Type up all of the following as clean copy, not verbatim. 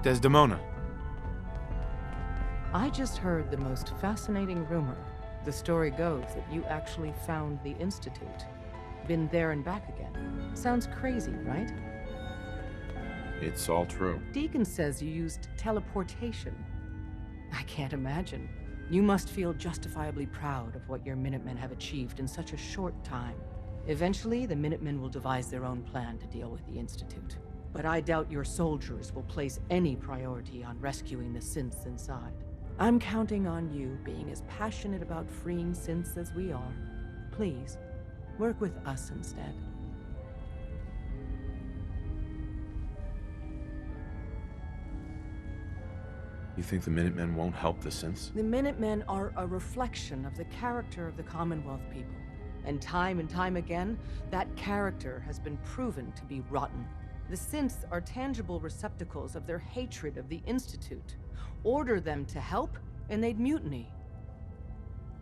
Desdemona. I just heard the most fascinating rumor. The story goes that you actually found the Institute. Been there and back again. Sounds crazy, right? It's all true. Deacon says you used teleportation. I can't imagine. You must feel justifiably proud of what your Minutemen have achieved in such a short time. Eventually, the Minutemen will devise their own plan to deal with the Institute. But I doubt your soldiers will place any priority on rescuing the synths inside. I'm counting on you being as passionate about freeing synths as we are. Please, work with us instead. You think the Minutemen won't help the synths? The Minutemen are a reflection of the character of the Commonwealth people. And time again, that character has been proven to be rotten. The synths are tangible receptacles of their hatred of the Institute. Order them to help, and they'd mutiny.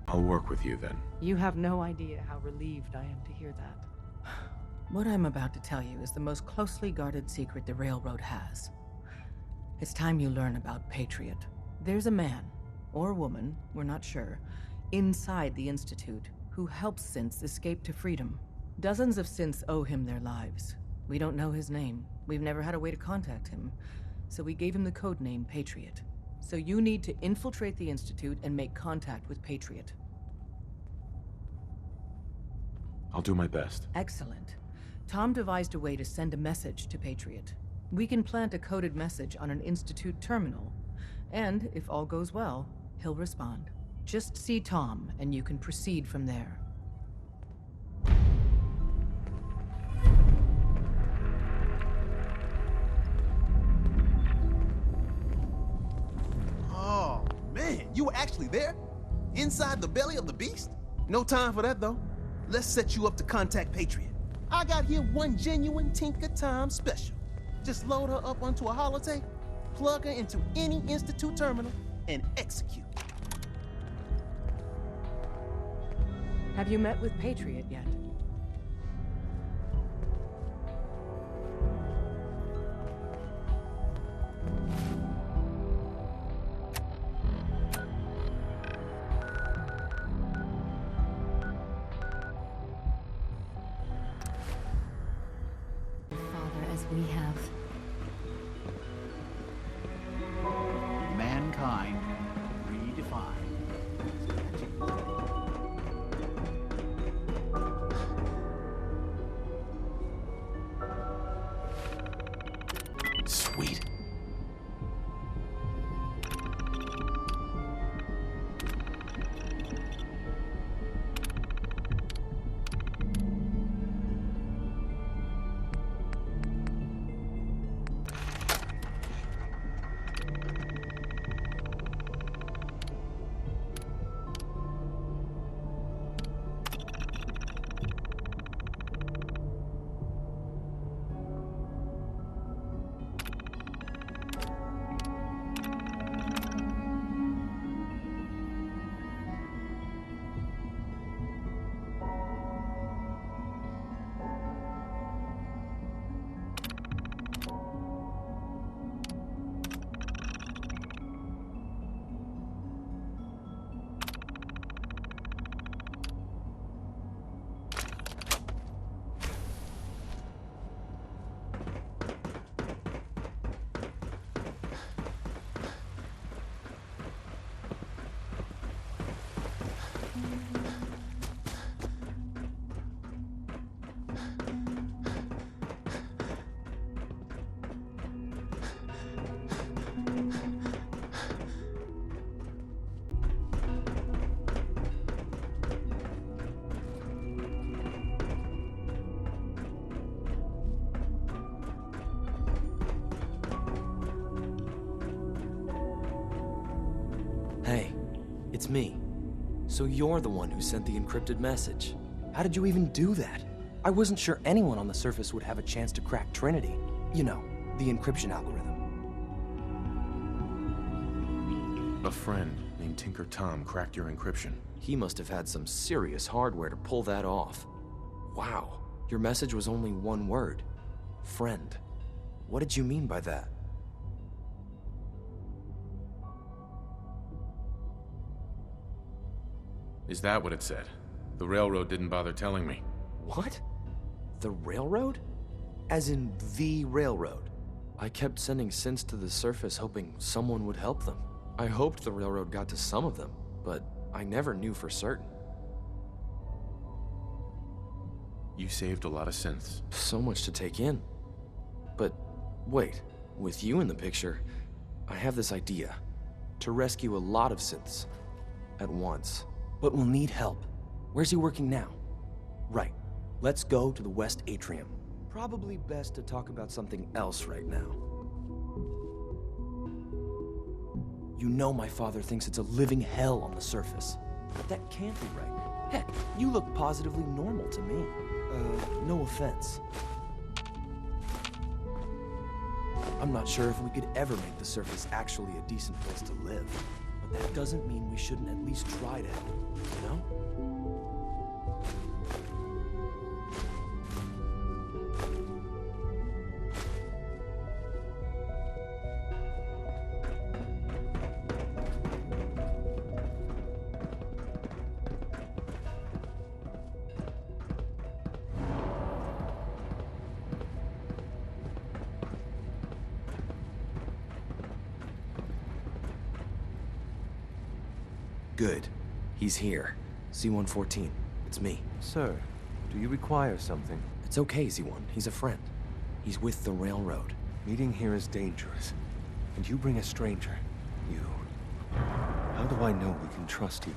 I'll work with you then. You have no idea how relieved I am to hear that. What I'm about to tell you is the most closely guarded secret the Railroad has. It's time you learn about Patriot. There's a man, or woman, we're not sure, inside the Institute who helps synths escape to freedom. Dozens of synths owe him their lives. We don't know his name. We've never had a way to contact him. So we gave him the codename Patriot. So you need to infiltrate the Institute and make contact with Patriot. I'll do my best. Excellent. Tom devised a way to send a message to Patriot. We can plant a coded message on an Institute terminal. And, if all goes well, he'll respond. Just see Tom, and you can proceed from there. Oh, man, you were actually there? Inside the belly of the beast? No time for that, though. Let's set you up to contact Patriot. I got here one genuine Tinker Time special. Just load her up onto a holotape, plug her into any Institute terminal, and execute. Have you met with Patriot yet? Father, as we have. Mankind redefined. Sweet. Hey, it's me. So you're the one who sent the encrypted message. How did you even do that? I wasn't sure anyone on the surface would have a chance to crack Trinity. You know, the encryption algorithm. A friend named Tinker Tom cracked your encryption. He must have had some serious hardware to pull that off. Wow, your message was only one word. Friend. What did you mean by that? Is that what it said? The railroad didn't bother telling me. What? The railroad? As in the railroad? I kept sending synths to the surface hoping someone would help them. I hoped the railroad got to some of them, but I never knew for certain. You saved a lot of synths. So much to take in. But wait, with you in the picture, I have this idea. To rescue a lot of synths at once. But we'll need help. Where's he working now? Right. Let's go to the West Atrium. Probably best to talk about something else right now. You know my father thinks it's a living hell on the surface. But that can't be right. Heck, you look positively normal to me. No offense. I'm not sure if we could ever make the surface actually a decent place to live. But that doesn't mean we shouldn't at least try to help, you know? Good. He's here. C-114. It's me. Sir, do you require something? It's okay, Z1. He's a friend. He's with the railroad. Meeting here is dangerous. And you bring a stranger. You... How do I know we can trust you?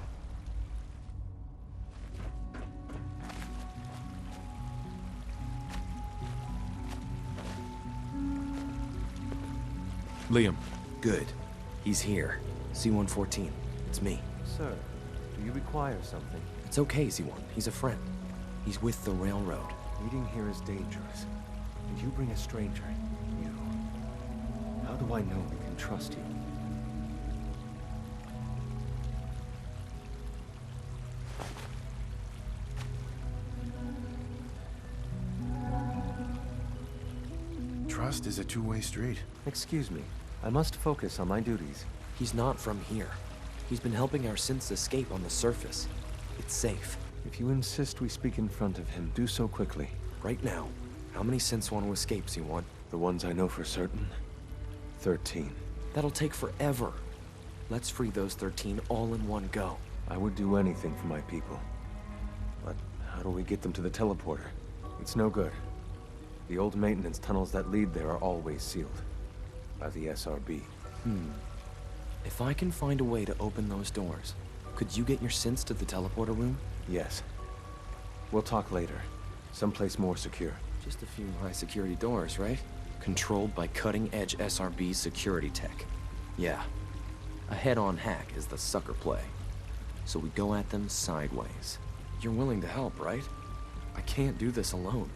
Liam. Good. He's here. C-114. It's me. Sir, do you require something? It's okay, Z1. He's a friend. He's with the railroad. Meeting here is dangerous. And you bring a stranger. You... How do I know we can trust you? Trust is a two-way street. Excuse me. I must focus on my duties. He's not from here. He's been helping our synths escape on the surface. It's safe. If you insist we speak in front of him, do so quickly. Right now, how many synths want to escape, Z1? The ones I know for certain? 13. That'll take forever. Let's free those 13 all in one go. I would do anything for my people. But how do we get them to the teleporter? It's no good. The old maintenance tunnels that lead there are always sealed. By the SRB. If I can find a way to open those doors, could you get your synths to the teleporter room? Yes. We'll talk later. Someplace more secure. Just a few high-security doors, right? Controlled by cutting-edge SRB security tech. Yeah. A head-on hack is the sucker play. So we go at them sideways. You're willing to help, right? I can't do this alone.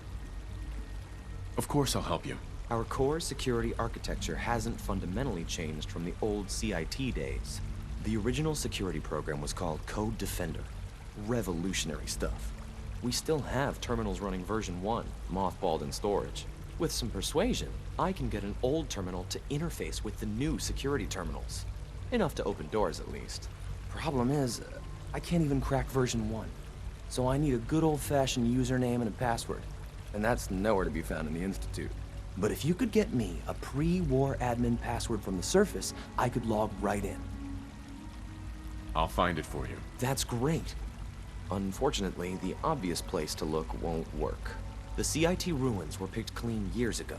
Of course I'll help you. Our core security architecture hasn't fundamentally changed from the old CIT days. The original security program was called Code Defender. Revolutionary stuff. We still have terminals running version 1, mothballed in storage. With some persuasion, I can get an old terminal to interface with the new security terminals. Enough to open doors, at least. Problem is, I can't even crack version 1. So I need a good old-fashioned username and a password. And that's nowhere to be found in the Institute. But if you could get me a pre-war admin password from the surface, I could log right in. I'll find it for you. That's great. Unfortunately, the obvious place to look won't work. The CIT ruins were picked clean years ago,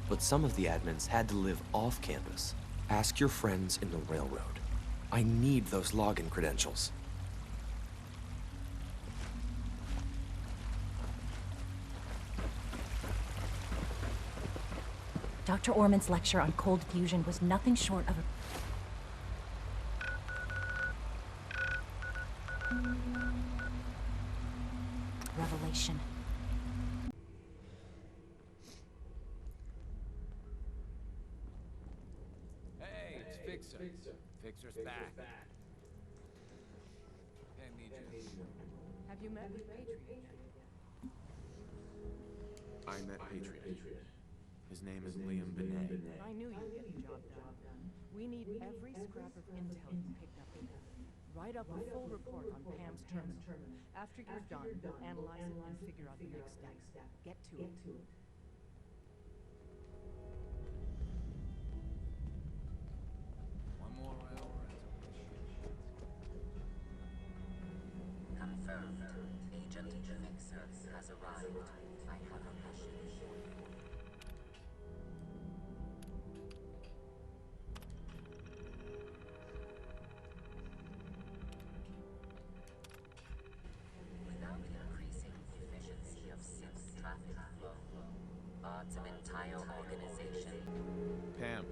but some of the admins had to live off campus. Ask your friends in the railroad. I need those login credentials. Dr. Orman's lecture on cold fusion was nothing short of a... revelation. Hey, it's Fixer. Fixer's back. Hey, me too. Have you met with Patriot? I met Patriot. His name is Liam Binet. I knew you'd get the job done. We need every scrap of intel you picked up here. Write up a full report on Pam's terminal. After you're done, we'll analyze it and figure out the next steps. Get to it. One more hour. Confirmed. Agent Fixer has arrived. I have a message. Without increasing efficiency of synth traffic flow, odds of entire organization. Pam.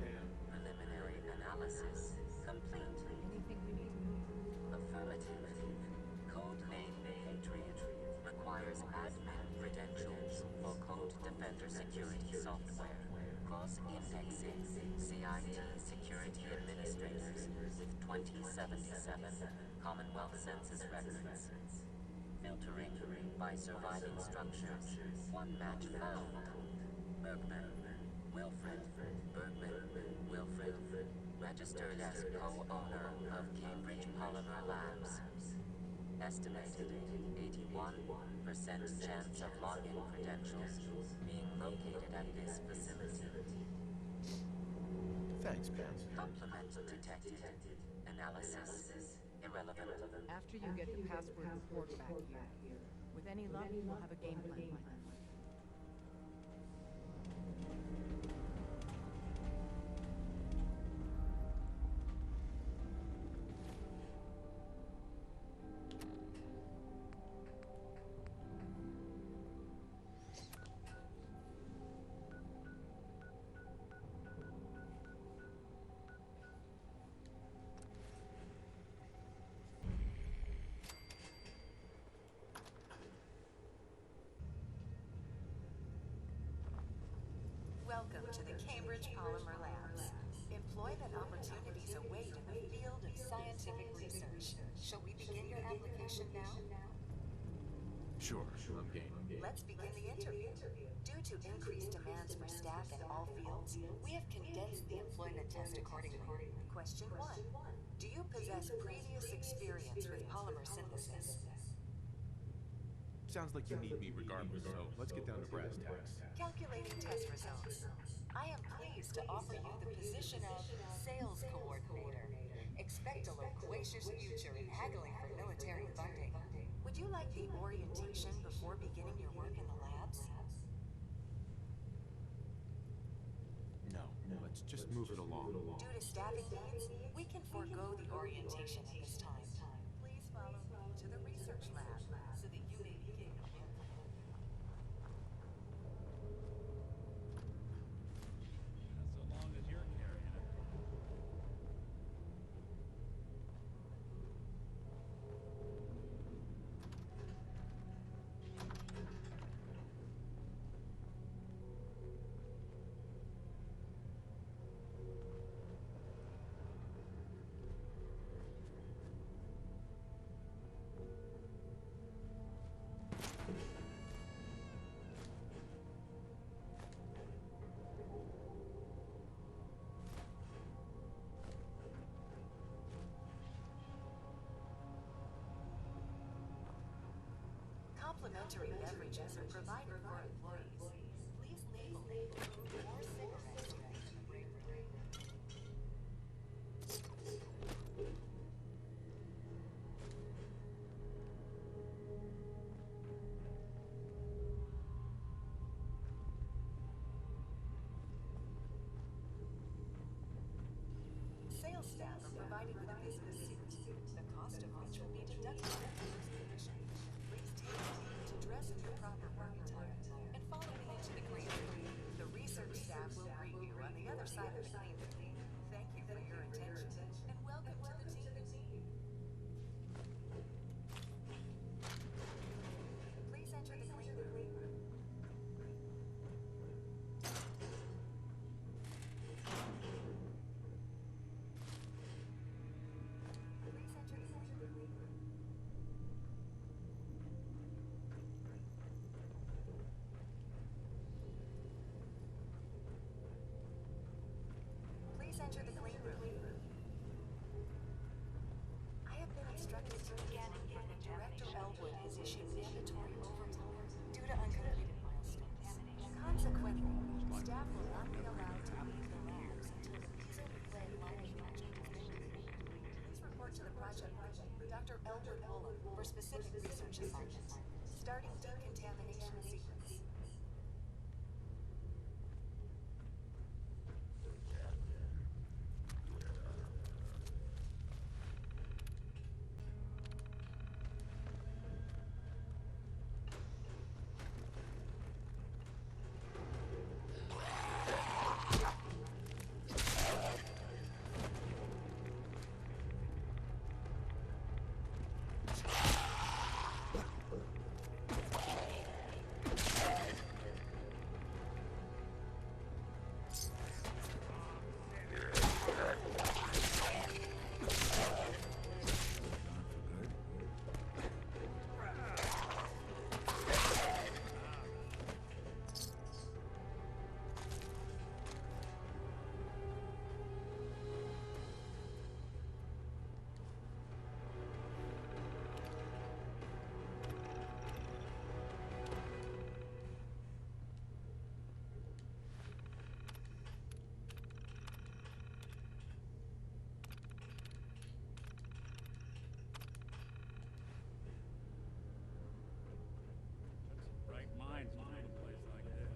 Preliminary analysis complete. Anything we need to move? Affirmative. Code name Patriot requires admin credentials for Code Defender security software. Cross-indexing CIT security administrators with 2077 Commonwealth Census records. Filtering by surviving structures. One match found. Bergman. Wilfred. Bergman. Wilfred. Registered as co-owner of Cambridge Polymer Labs. Estimated 81% chance of login credentials being located at this facility. Thanks, Pam. Complement detected. Analysis irrelevant. After you get the password report back here, with any luck, we'll have a game plan by then. Welcome to the Cambridge Polymer Labs. Employment opportunities await in the field of scientific research. Shall we begin your application now? Sure, I'm game. Let's begin the interview. Due to increased demands for staff in all fields, we have condensed the employment test accordingly. Question 1. Do you possess previous experience with polymer synthesis? Sounds like you need me regardless, so let's get down to brass tacks. Calculating test results. I am pleased to offer you the position of sales coordinator. Expect a loquacious future in haggling for military funding. Would you like the orientation before beginning your work in the labs? No, let's just move it along. Due to staffing needs, we can forego the orientation at this time. Please follow me to the research lab so that you may begin your work. So long as you're carrying it. Complimentary beverages are provided for employees. Please label food or cigarettes during the break room. Sales staff are provided with a business suit, the cost of which will be deducted from the first commission. Please take a moment to dress in your proper work attire and follow me into the green room. The research staff due to uncompleted milestones. Consequently, staff will not be allowed to leave the labs until the user-led mining project has been completed. Please report to the project lead, Dr. Elbert Muller, for specific research assignments, starting decontamination sequence. Right minds build a place like this.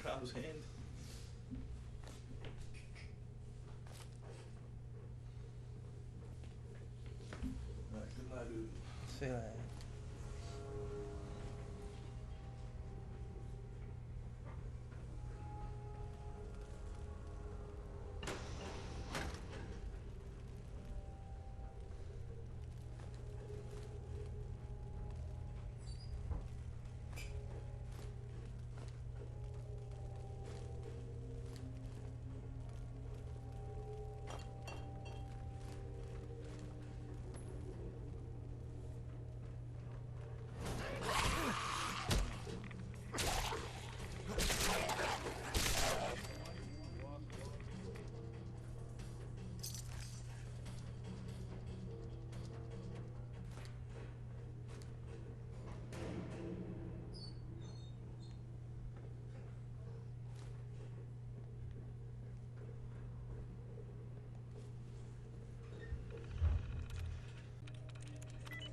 Grab's hand. Alright, good night, dude. See you later.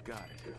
Got it.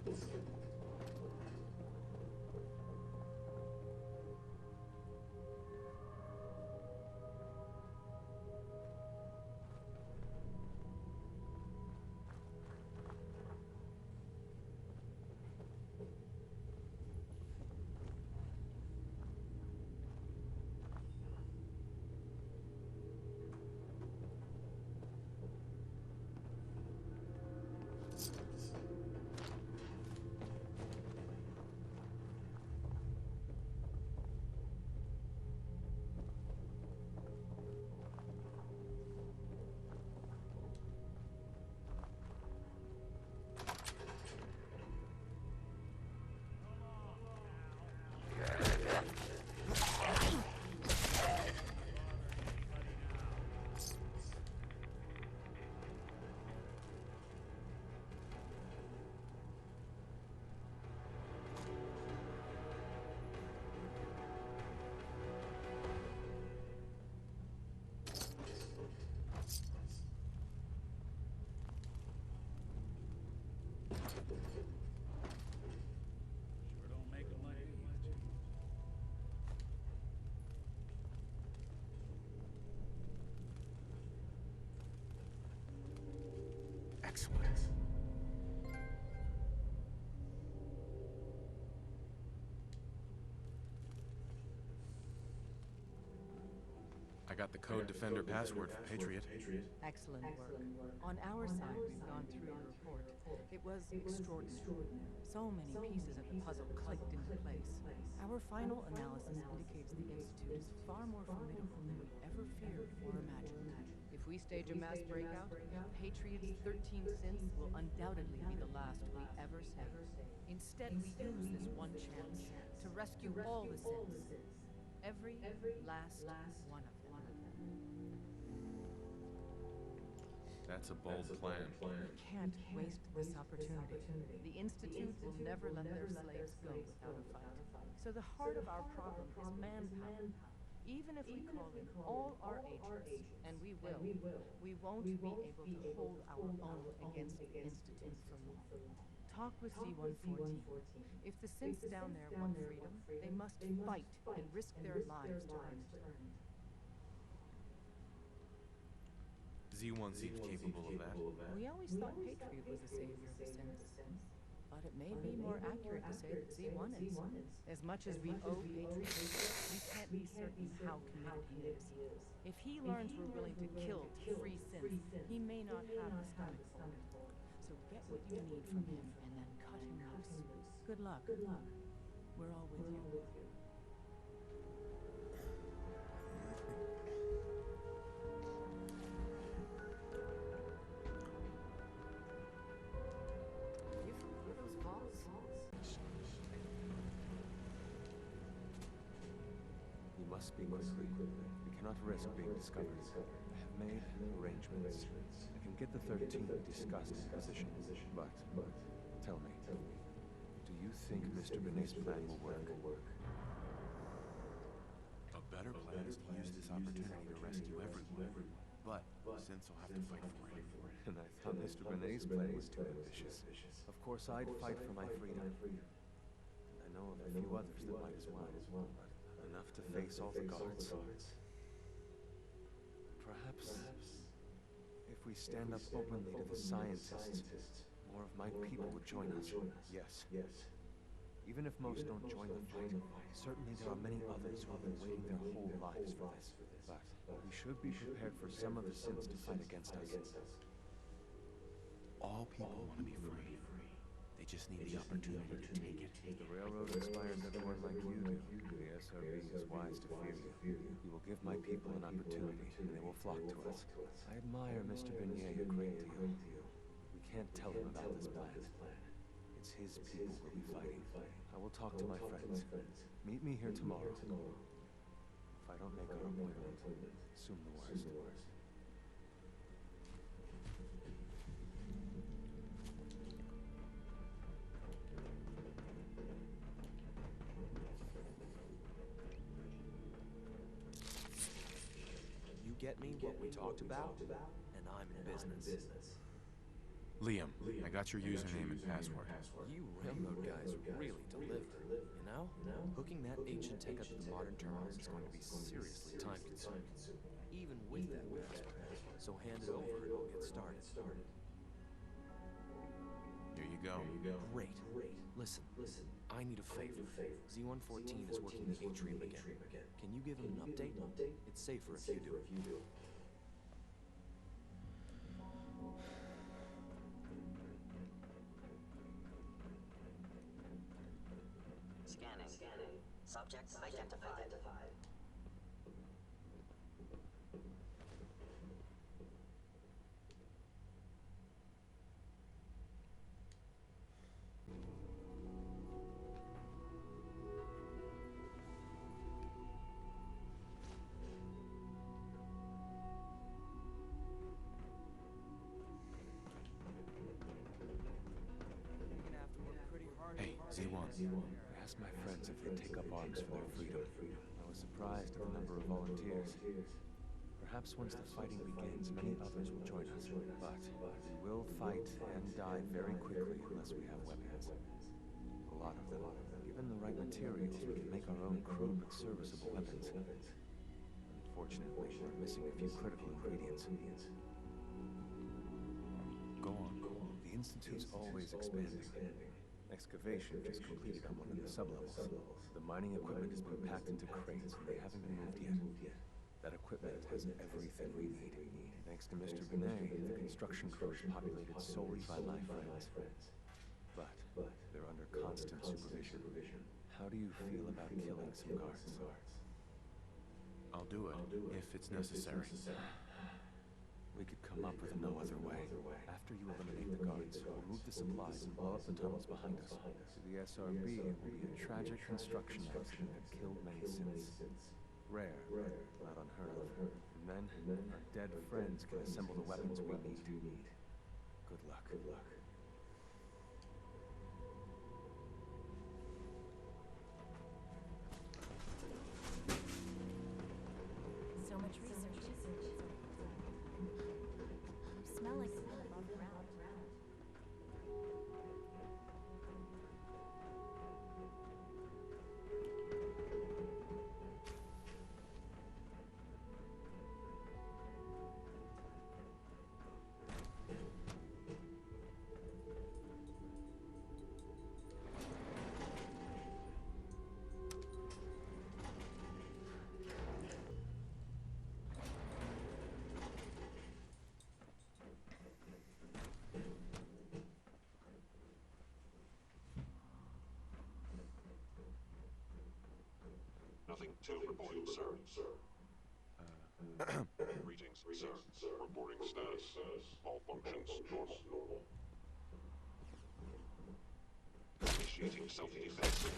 Sure don't make them like these. Excellent. I got the Code Defender password for Patriot. Excellent work. On our side, we've gone through your report. It was extraordinary. So many pieces of the puzzle clicked into place. Our final analysis indicates the Institute is far more formidable than we ever feared or imagined. If we stage a mass breakout, Patriot's 13 synths will undoubtedly be the last we ever save. Instead, we use this one chance to rescue all the synths. Every last one of them. That's a bold plan. We can't waste this opportunity. The Institute will never let their slaves go without a fight. So the heart of our problem is manpower. Even if we call in all our agents, and we will, we won't be able to hold our own against the Institute for long. Talk with C-114. If the synths down there want freedom, they must fight and risk their lives to earn it. Z1 seems capable of that. We always thought Patriot was the savior of the synths. But it may be more accurate to say that Z1 is. As much as we owe Patriot, we can't be certain how committed he is. If he learns we're willing to kill to free synths, he may not have the stomach for it. So get what you need from him and then cut him loose. Good luck. We're all with you. You from those vaults? We must speak quickly. We cannot risk being discovered. I have made arrangements. I can get the 13 discussed in position, but tell me, do you think Mr. Binet's plan will work? A better plan is to use this opportunity to rescue everyone. But synths will have to fight for it. And I thought Mr. Binet's plan was too ambitious. Of course, I'd fight for my freedom. And I know of a few others that might as well, but enough to face all the guards. Perhaps, if we stand up openly to the scientists, more of my people would join us. Yes. Even if most don't join the fight, certainly there are many others who have been waiting their whole lives for this. But we should be prepared for some of the synths to fight against us. All people want to be free. They just need the opportunity to take it. The railroad inspires everyone like you do. The SRB is wise to fear you. We will give my people an opportunity, and they will flock to us. I admire Mr. Binet a great deal. We can't tell him about this plan. It's his people we'll be fighting. I will talk to my friends. Meet me here tomorrow. If I don't make our appointment, assume the worst. You get me what we talked about, and I'm in business. Liam, I got your username and password. You railroad guys really deliver. You know? Hooking that ancient tech up to the modern terminals is going to be seriously time-consuming. Even with that password. So hand it over and we'll get started. Here you go. Great. Listen, I need a favor. Z-114 is working the atrium again. Can you give him an update? It's safer if you do. Scanning. Subject identified. Hey, Z1. I asked my friends if they'd take up arms for their freedom. I was surprised at the number of volunteers. Perhaps once the fighting begins, many others will join us. But we will fight and die very quickly unless we have weapons. A lot of them. Given the right materials, we can make our own crude but serviceable weapons. Unfortunately, we're missing a few critical ingredients. Go on. The Institute's always expanding. Excavation just completed on one of the sublevels. The mining equipment has been packed into crates and they haven't been moved yet. That equipment has everything we need. Thanks to Mr. Binet, the construction crew is populated solely by my friends. But they're under constant supervision. How do you feel about killing some guards? I'll do it, if it's necessary. We could come up with no other way. After you eliminate the guards, we'll move the supplies and blow up the tunnels behind us. To the SRB, it will be a tragic construction accident that killed many synths. Rare, not unheard of. And then, our dead friends can assemble the weapons we need. Good luck. So much research. Smell like something above ground. Nothing to report, sir. Greetings, sir. Reporting status. All functions normal. Initiating self-defense.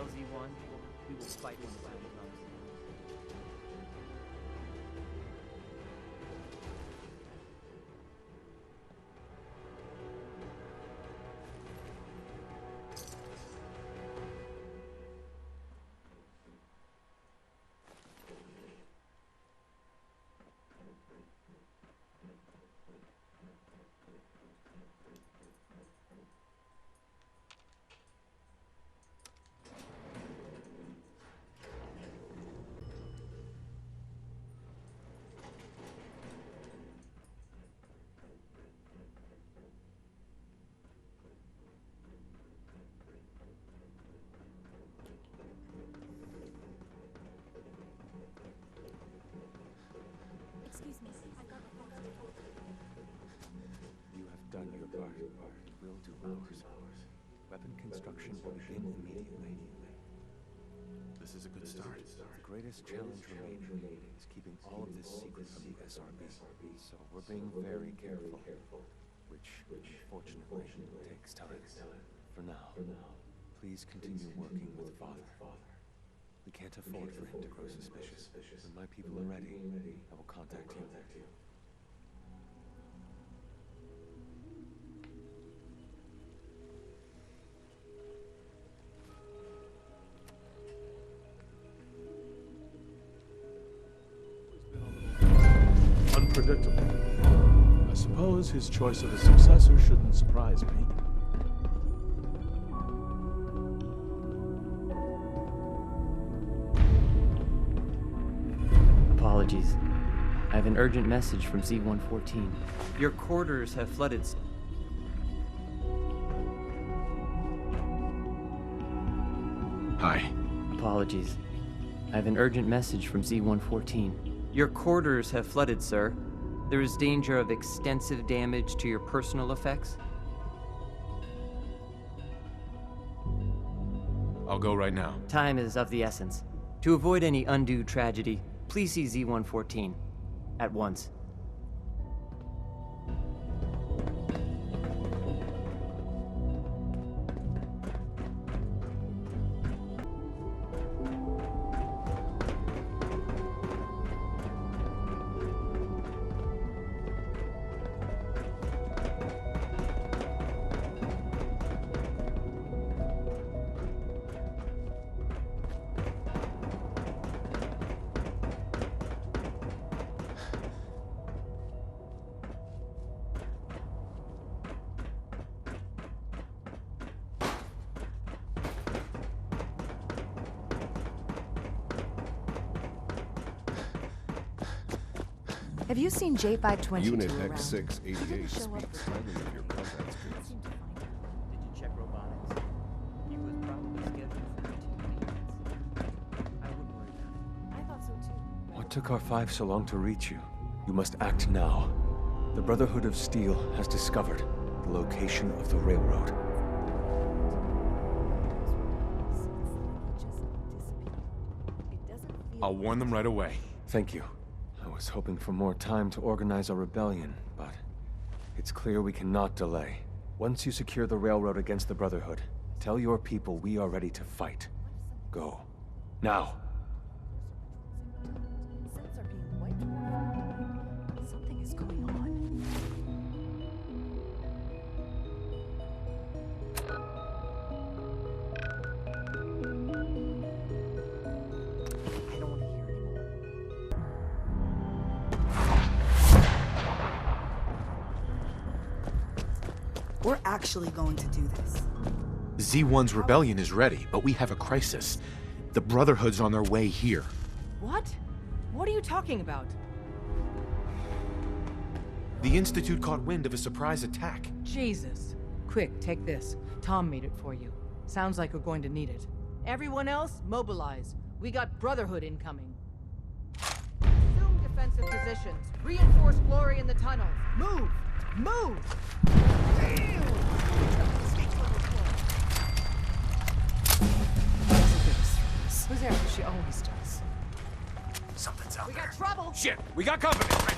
Z1. We will fight when the time comes. Excuse me, I've got a You have done your part. We'll do ours. Weapon construction will begin immediately. This is a good start. The greatest challenge remaining is keeping all of this secret from the SRB. So we're being very careful, which unfortunately takes time. For now, please continue working with Father. We can't afford for him to grow suspicious. When my people are ready, I will contact you. Unpredictable. I suppose his choice of a successor shouldn't surprise me. Apologies. I have an urgent message from Z114. Your quarters have flooded. Hi. Apologies. I have an urgent message from Z114. Your quarters have flooded, sir. There is danger of extensive damage to your personal effects. I'll go right now. Time is of the essence. To avoid any undue tragedy, please see Z114 at once. Have you seen J522 Unit around? X688 speaks highly of your combat skills. Did you check robotics? He was probably scheduled for 15 minutes. I wouldn't worry about it. I thought so too. What took R5 so long to reach you? You must act now. The Brotherhood of Steel has discovered the location of the railroad. I'll warn them right away. Thank you. I was hoping for more time to organize a rebellion, but it's clear we cannot delay. Once you secure the railroad against the Brotherhood, tell your people we are ready to fight. Go. Now! Synths are being wiped away. Something is going on. I don't want to hear anymore. We're actually going to do this. Z1's rebellion is ready, but we have a crisis. The Brotherhood's on their way here. What? What are you talking about? The Institute caught wind of a surprise attack. Jesus. Quick, take this. Tom made it for you. Sounds like we're going to need it. Everyone else, mobilize. We got Brotherhood incoming. Assume defensive positions. Reinforce Glory in the tunnels. Move! Move! Who's there? She always does. Something's out We there. got trouble! Shit! We got company!